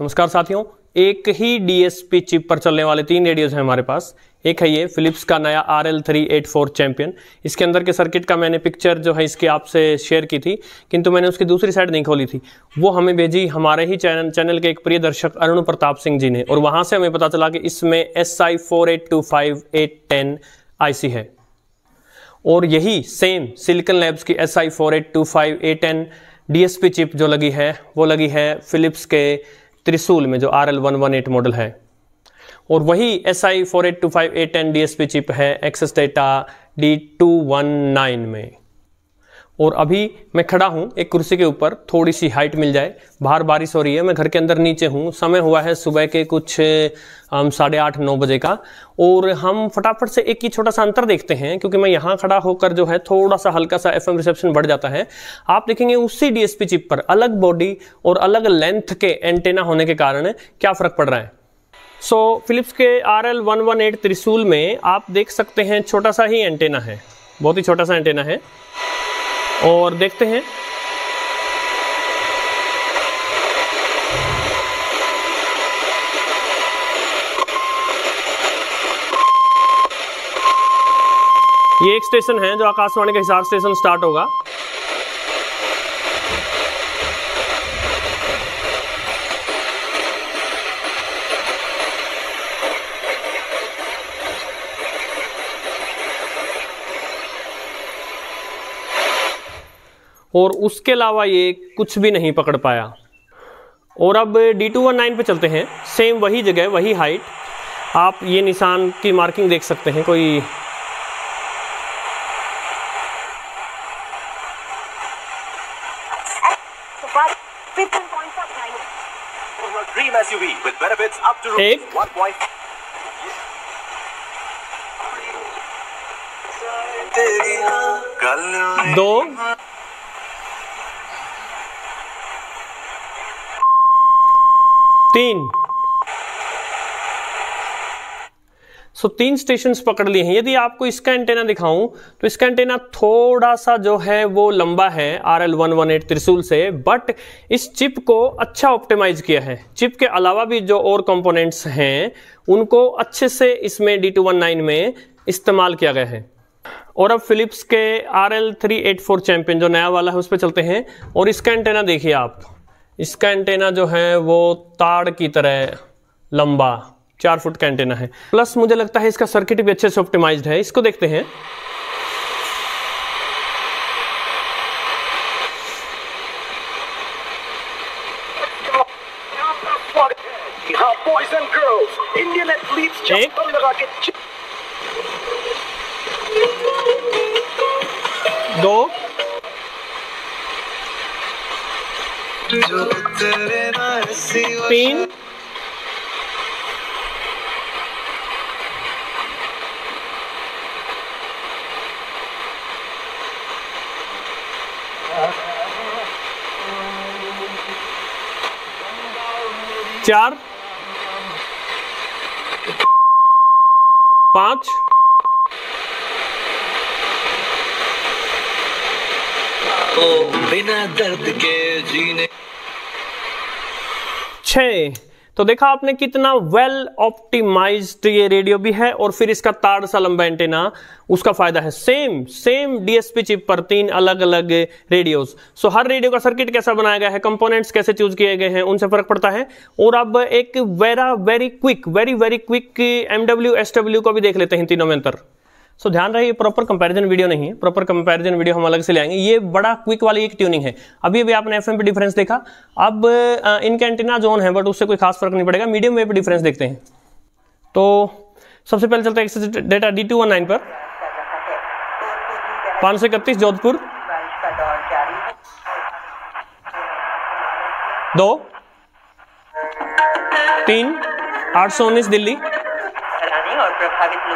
नमस्कार साथियों, एक ही डीएसपी चिप पर चलने वाले 3 रेडियोज हैं हमारे पास। एक है ये फिलिप्स का नया RL384 चैंपियन। इसके अंदर के सर्किट का मैंने पिक्चर जो है इसकी आपसे शेयर की थी, किंतु मैंने उसकी दूसरी साइड नहीं खोली थी। वो हमें भेजी हमारे ही चैनल के एक प्रिय दर्शक अरुण प्रताप सिंह जी ने, और वहाँ से हमें पता चला कि इसमें SI4825810 IC है, और यही सेम सिलिकॉन लैब्स की SI4825810 DSP चिप जो लगी है वो लगी है फिलिप्स के त्रिशूल में, जो RL118 मॉडल है। और वही SI4825810 DSP चिप है एक्सेस डेटा D219 में। और अभी मैं खड़ा हूँ एक कुर्सी के ऊपर, थोड़ी सी हाइट मिल जाए, बाहर बारिश हो रही है, मैं घर के अंदर नीचे हूँ, समय हुआ है सुबह के कुछ 8:30-9 बजे का। और हम फटाफट से एक ही छोटा सा अंतर देखते हैं, क्योंकि मैं यहाँ खड़ा होकर जो है थोड़ा सा हल्का सा FM रिसेप्शन बढ़ जाता है। आप देखेंगे उसी DSP चिप पर अलग बॉडी और अलग लेंथ के एंटेना होने के कारण क्या फर्क पड़ रहा है। फिलिप्स के RL118 त्रिशूल में आप देख सकते हैं छोटा सा ही एंटेना है, बहुत ही छोटा सा एंटेना है। और देखते हैं ये एक स्टेशन है जो आकाशवाणी का हिसार स्टेशन स्टार्ट होगा। और उसके अलावा ये कुछ भी नहीं पकड़ पाया। और अब D219 पे चलते हैं, सेम वही जगह वही हाइट। आप ये निशान की मार्किंग देख सकते हैं, कोई एक 2 3 3 स्टेशंस पकड़ लिए हैं। यदि आपको इसका एंटेना दिखाऊं तो इसका एंटेना थोड़ा सा जो है वो लंबा है RL118 त्रिशूल से, बट इस चिप को अच्छा ऑप्टिमाइज किया है। चिप के अलावा भी जो और कंपोनेंट्स हैं उनको अच्छे से इसमें D219 में इस्तेमाल किया गया है। और अब फिलिप्स के RL384 चैंपियन जो नया वाला है उस पर चलते हैं। और इसका एंटेना देखिए आप, इसका एंटेना जो है वो ताड़ की तरह लंबा 4 फुट का एंटेना है। प्लस मुझे लगता है इसका सर्किट भी अच्छे से ऑप्टिमाइज्ड है। इसको देखते हैं। एक 2 3 4 5 बिना दर्द के जीने 6। तो देखा आपने कितना वेल ऑप्टिमाइज्ड ये रेडियो भी है, और फिर इसका ताड़ सा लंबा एंटेना, उसका फायदा है। सेम DSP चिप पर 3 अलग अलग रेडियोस। हर रेडियो का सर्किट कैसा बनाया गया है, कंपोनेंट्स कैसे चूज किए गए हैं, उनसे फर्क पड़ता है। और अब एक वेरी क्विक MW SW को भी देख लेते हैं तीनों में अंतर। ध्यान रहे, ये प्रॉपर कंपैरिजन वीडियो नहीं है, प्रॉपर कंपैरिजन वीडियो हम अलग से ले आएंगे। ये बड़ा क्विक वाली एक ट्यूनिंग है। अभी आपने FM पे डिफरेंस देखा, अब इनके एंटीना जोन है बट उससे कोई खास फर्क नहीं पड़ेगा। मीडियम वेव पे डिफरेंस देखते हैं। तो सबसे पहले चलते हैं एक्सेस डेटा D219 पर। 531 जोधपुर, 2 3 819 दिल्ली,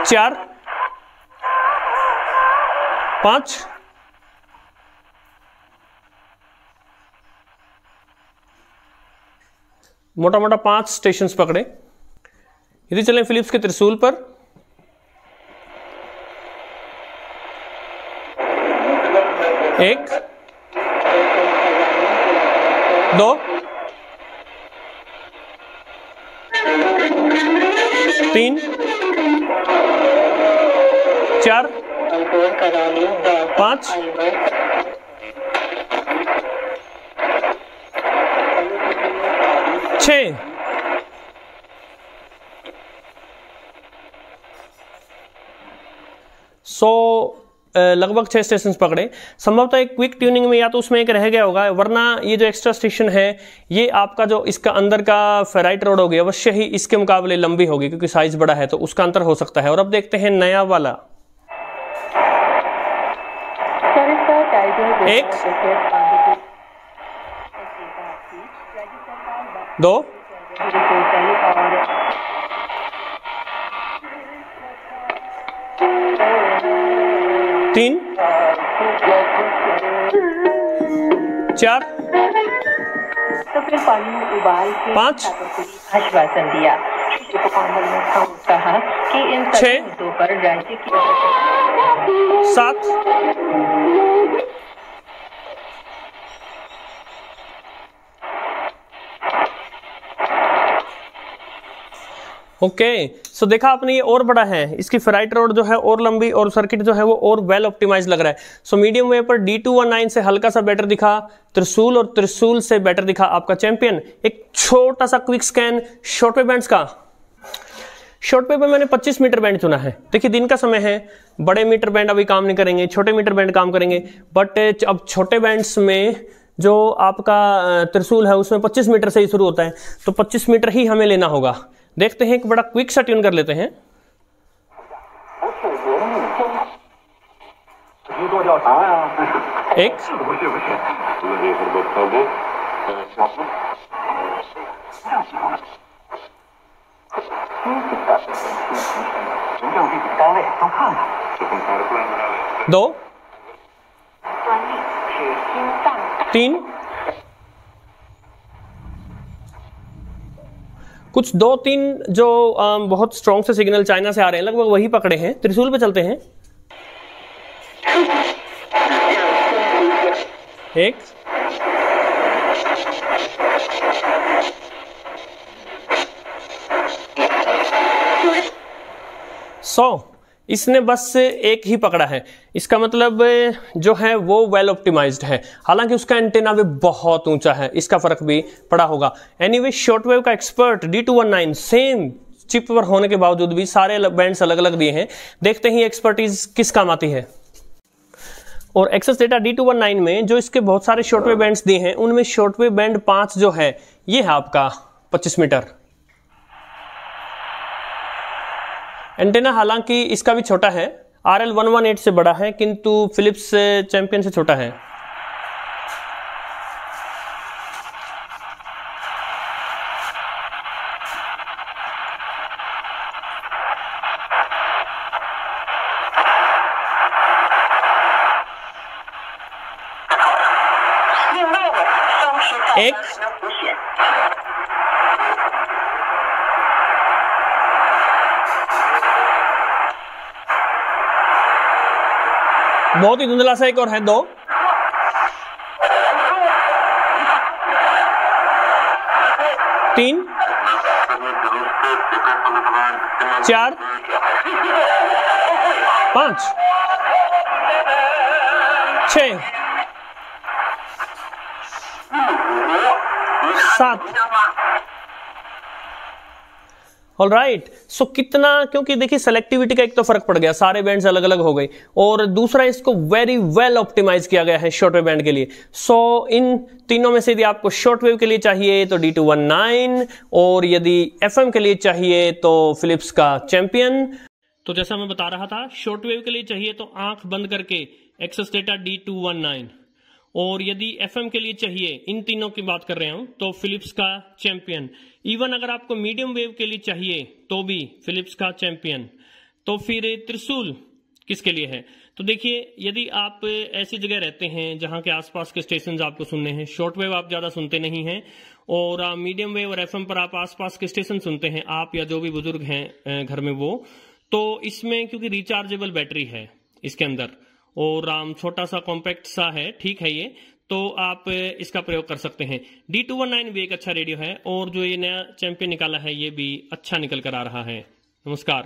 4 5 मोटा 5 स्टेशंस पकड़े। यदि चलें फिलिप्स के त्रिशूल पर, 1 2 3 4 5 6 लगभग 6 स्टेशन पकड़े। संभवतः एक क्विक ट्यूनिंग में या तो उसमें एक रह गया होगा, वरना ये जो एक्स्ट्रा स्टेशन है ये आपका जो इसका अंदर का फेराइट रोड होगी अवश्य ही इसके मुकाबले लंबी होगी, क्योंकि साइज बड़ा है तो उसका अंतर हो सकता है। और अब देखते हैं नया वाला 1 2 3 4 तो फिर पानी में उबाल के 5 आश्वासन दिया। कहा कि इन 6 मुद्दों पर राज्य की 7 ओके। सो देखा आपने ये और बड़ा है, इसकी फेराइट रोड जो है और लंबी और सर्किट जो है वो और वेल ऑप्टिमाइज लग रहा है। सो मीडियम वेव पर D219 से हल्का सा बेटर दिखा त्रिशूल, और त्रिशूल से बेटर दिखा आपका चैंपियन। एक छोटा सा quick scan short wave bands का। शॉर्ट वेव में मैंने 25 मीटर बैंड चुना है। देखिए दिन का समय है, बड़े मीटर बैंड अभी काम नहीं करेंगे, छोटे मीटर बैंड काम करेंगे, बट अब छोटे बैंड्स में जो आपका त्रिशूल है उसमें 25 मीटर से ही शुरू होता है, तो 25 मीटर ही हमें लेना होगा। देखते हैं, एक बड़ा क्विक सा ट्यून कर लेते हैं। एक 2 3 कुछ 2-3 जो बहुत स्ट्रॉन्ग से सिग्नल चाइना से आ रहे हैं, लगभग वही पकड़े हैं। त्रिशूल पे चलते हैं। 1 100 इसने बस एक ही पकड़ा है, इसका मतलब जो है वो वेल ऑप्टिमाइज्ड है। हालांकि उसका एंटेना भी बहुत ऊंचा है, इसका फर्क भी पड़ा होगा। एनीवे शॉर्टवेव का एक्सपर्ट D219 सेम चिप पर होने के बावजूद भी सारे बैंड्स अलग अलग दिए हैं। देखते हैं एक्सपर्टीज किस काम आती है। और एक्सेस डेटा D219 में जो इसके बहुत सारे शॉर्टवेव बैंड्स दिए हैं, उनमें शॉर्टवेव बैंड 5 जो है ये है आपका 25 मीटर। एंटेना हालांकि इसका भी छोटा है, RL118 से बड़ा है, किंतु फिलिप्स चैंपियन से छोटा है। एक बहुत ही धुंधला सा, एक और है 2 3 4 5 6 7 ऑलराइट। सो कितना, क्योंकि देखिए सेलेक्टिविटी का एक तो फर्क पड़ गया, सारे बैंड्स अलग अलग हो गए, और दूसरा इसको वेरी वेल ऑप्टिमाइज किया गया है शॉर्टवेव बैंड के लिए। सो इन तीनों में से यदि आपको शॉर्टवेव के लिए चाहिए तो D219, और यदि FM के लिए चाहिए तो फिलिप्स का चैंपियन। तो जैसा मैं बता रहा था, शॉर्टवेव के लिए चाहिए तो आंख बंद करके एक्सेस डेटा D219, और यदि FM के लिए चाहिए, इन तीनों की बात कर रहा हूं, तो फिलिप्स का चैंपियन। इवन अगर आपको मीडियम वेव के लिए चाहिए तो भी फिलिप्स का चैंपियन। तो फिर त्रिशूल किसके लिए है? तो देखिए, यदि आप ऐसी जगह रहते हैं जहां के आसपास के स्टेशन आपको सुनने हैं, शॉर्ट वेव आप ज्यादा सुनते नहीं हैं, और मीडियम वेव और FM पर आप आसपास के स्टेशन सुनते हैं, आप या जो भी बुजुर्ग हैं घर में वो, तो इसमें क्योंकि रिचार्जेबल बैटरी है इसके अंदर, और छोटा सा कॉम्पैक्ट सा है, ठीक है ये, तो आप इसका प्रयोग कर सकते हैं। D219 भी एक अच्छा रेडियो है, और जो ये नया चैंपियन निकाला है ये भी अच्छा निकल कर आ रहा है। नमस्कार।